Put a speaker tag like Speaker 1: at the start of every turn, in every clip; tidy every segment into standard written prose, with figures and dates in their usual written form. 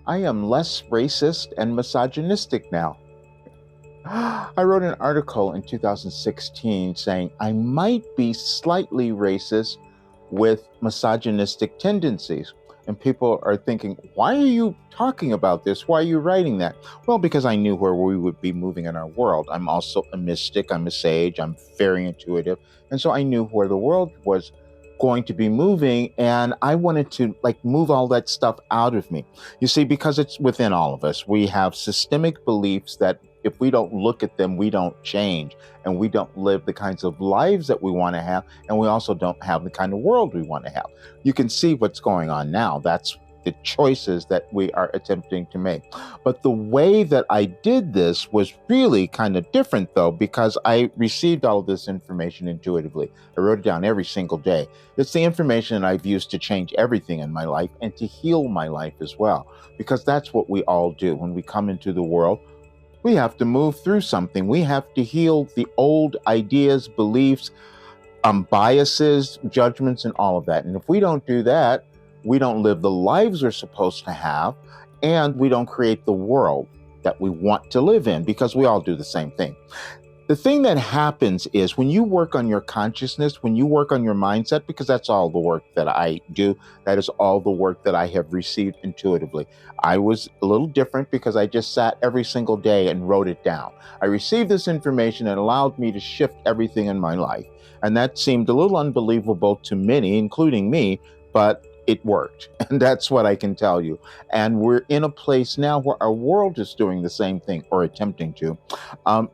Speaker 1: I am less racist and misogynistic now. I wrote an article in 2016 saying I might be slightly racist with misogynistic tendencies. And people are thinking, why are you talking about this? Why are you writing that? Well, because I knew where we would be moving in our world. I'm also a mystic, I'm a sage, I'm very intuitive. And so I knew where the world was going to be moving, and I wanted to move all that stuff out of me. You see, because it's within all of us. We have systemic beliefs that if we don't look at them, we don't change, and we don't live the kinds of lives that we want to have, and we also don't have the kind of world we want to have. You can see what's going on now. That's the choices that we are attempting to make. But the way that I did this was really kind of different, though, because I received all of this information intuitively. I wrote it down every single day. It's the information that I've used to change everything in my life and to heal my life as well, because that's what we all do when we come into the world. We have to move through something. We have to heal the old ideas, beliefs, biases, judgments, and all of that. And if we don't do that, we don't live the lives we're supposed to have, and we don't create the world that we want to live in, because we all do the same thing. The thing that happens is when you work on your consciousness, when you work on your mindset, because that's all the work that I do, that is all the work that I have received intuitively. I was a little different because I just sat every single day and wrote it down. I received this information and allowed me to shift everything in my life. And that seemed a little unbelievable to many, including me, but it worked. And that's what I can tell you. And we're in a place now where our world is doing the same thing, or attempting to.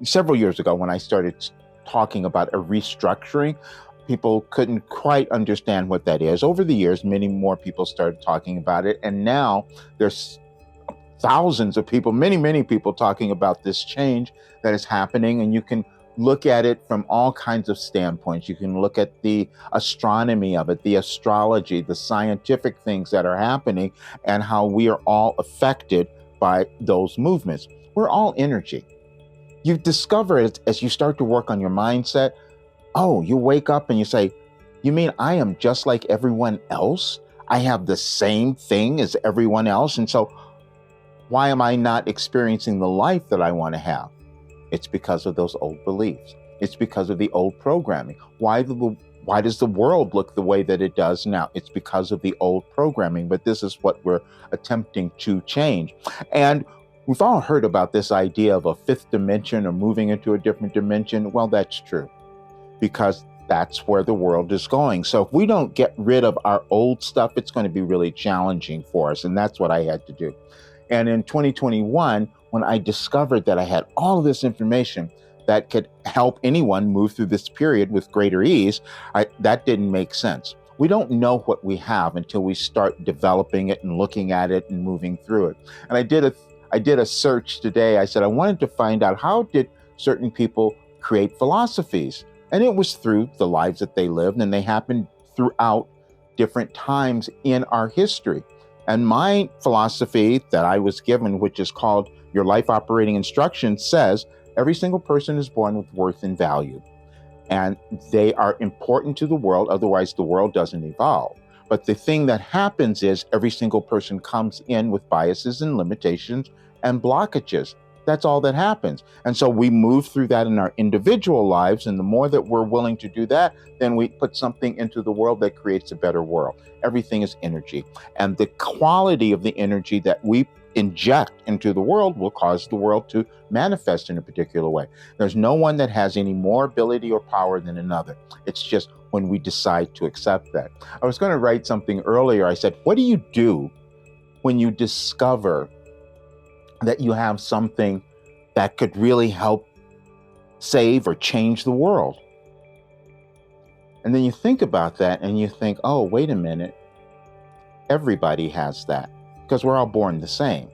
Speaker 1: Several years ago, when I started talking about a restructuring, people couldn't quite understand what that is. Over the years, many more people started talking about it. And now there's thousands of people, many people talking about this change that is happening. And you can look at it from all kinds of standpoints. You can look at the astronomy of it, the astrology, the scientific things that are happening, and how we are all affected by those movements. We're all energy. You discover it as you start to work on your mindset. Oh, you wake up and you say, you mean I am just like everyone else? I have the same thing as everyone else. And so why am I not experiencing the life that I want to have? It's because of those old beliefs. It's because of the old programming. Why does the world look the way that it does now? It's because of the old programming, but this is what we're attempting to change. And we've all heard about this idea of a fifth dimension or moving into a different dimension. Well, that's true, because that's where the world is going. So if we don't get rid of our old stuff, it's going to be really challenging for us. And that's what I had to do. And in 2021, when I discovered that I had all of this information that could help anyone move through this period with greater ease, that didn't make sense. We don't know what we have until we start developing it and looking at it and moving through it. And I did a search today. I said I wanted to find out, how did certain people create philosophies? And it was through the lives that they lived, and they happened throughout different times in our history. And my philosophy that I was given, which is called Your Life Operating Instructions, says every single person is born with worth and value. And they are important to the world, otherwise the world doesn't evolve. But the thing that happens is every single person comes in with biases and limitations and blockages. That's all that happens. And so we move through that in our individual lives. And the more that we're willing to do that, then we put something into the world that creates a better world. Everything is energy. And the quality of the energy that we inject into the world will cause the world to manifest in a particular way. There's no one that has any more ability or power than another. It's just when we decide to accept that. I was going to write something earlier. I said, what do you do when you discover that you have something that could really help save or change the world? And then you think about that and you think, oh, wait a minute. Everybody has that, because we're all born the same.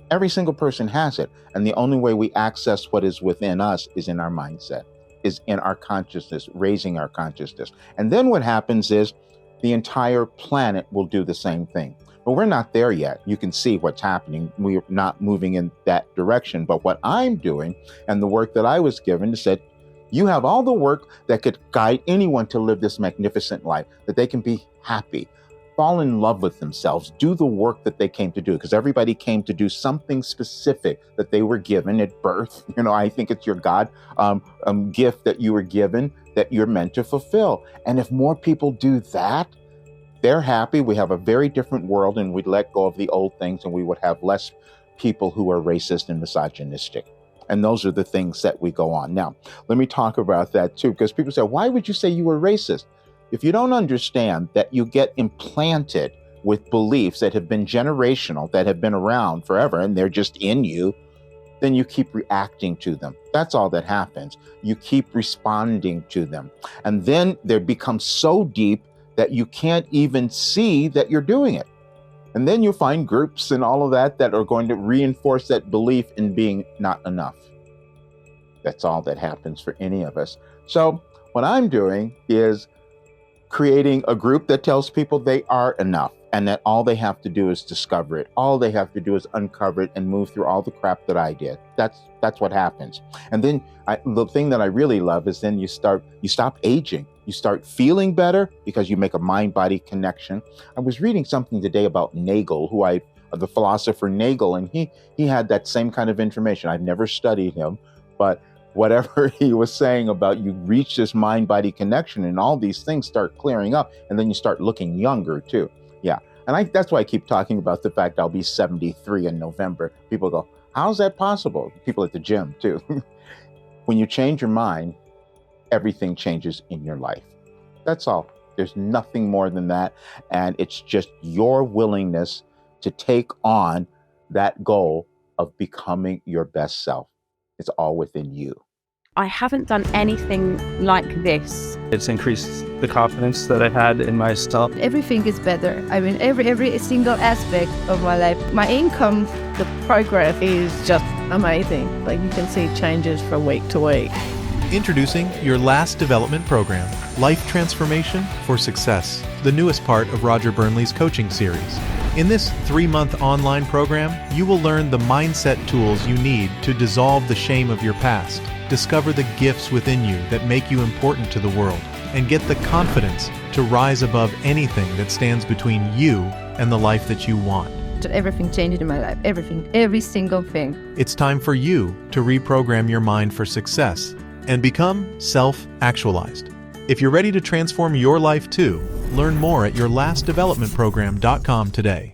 Speaker 1: Every single person has it. And the only way we access what is within us is in our mindset, is in our consciousness, raising our consciousness. And then what happens is the entire planet will do the same thing. But we're not there yet. You can see what's happening. We're not moving in that direction. But what I'm doing, and the work that I was given, said, you have all the work that could guide anyone to live this magnificent life, that they can be happy. fall in love with themselves, do the work that they came to do, because everybody came to do something specific that they were given at birth. I think it's your God gift that you were given that you're meant to fulfill. And if more people do that, they're happy. We have a very different world, and we'd let go of the old things, and we would have less people who are racist and misogynistic. And those are the things that we go on. Now, let me talk about that too, because people say, why would you say you were racist? If you don't understand that you get implanted with beliefs that have been generational, that have been around forever, and they're just in you, then you keep reacting to them. That's all that happens. You keep responding to them. And then they become so deep that you can't even see that you're doing it. And then you'll find groups and all of that are going to reinforce that belief in being not enough. That's all that happens for any of us. So what I'm doing is creating a group that tells people they are enough and that all they have to do is discover it. All they have to do is uncover it and move through all the crap that I did. That's what happens. And then the thing that I really love is then you stop aging. You start feeling better because you make a mind-body connection. I was reading something today about Nagel, the philosopher Nagel, and he had that same kind of information. I've never studied him, but whatever he was saying about you reach this mind-body connection and all these things start clearing up, and then you start looking younger too. Yeah, and that's why I keep talking about the fact I'll be 73 in November. People go, how's that possible? People at the gym too. When you change your mind, everything changes in your life. That's all. There's nothing more than that. And it's just your willingness to take on that goal of becoming your best self. It's all within you.
Speaker 2: I haven't done anything like this.
Speaker 3: It's increased the confidence that I had in myself.
Speaker 4: Everything is better. I mean, every single aspect of my life. My income, the progress is just amazing. Like you can see changes from week to week.
Speaker 5: Introducing your last development program, Life Transformation for Success, the newest part of Roger Burnley's coaching series. In this 3-month online program, you will learn the mindset tools you need to dissolve the shame of your past, discover the gifts within you that make you important to the world, and get the confidence to rise above anything that stands between you and the life that you want.
Speaker 4: Everything changed in my life. Everything. Every single thing.
Speaker 5: It's time for you to reprogram your mind for success and become self-actualized. If you're ready to transform your life too, learn more at yourlastdevelopmentprogram.com today.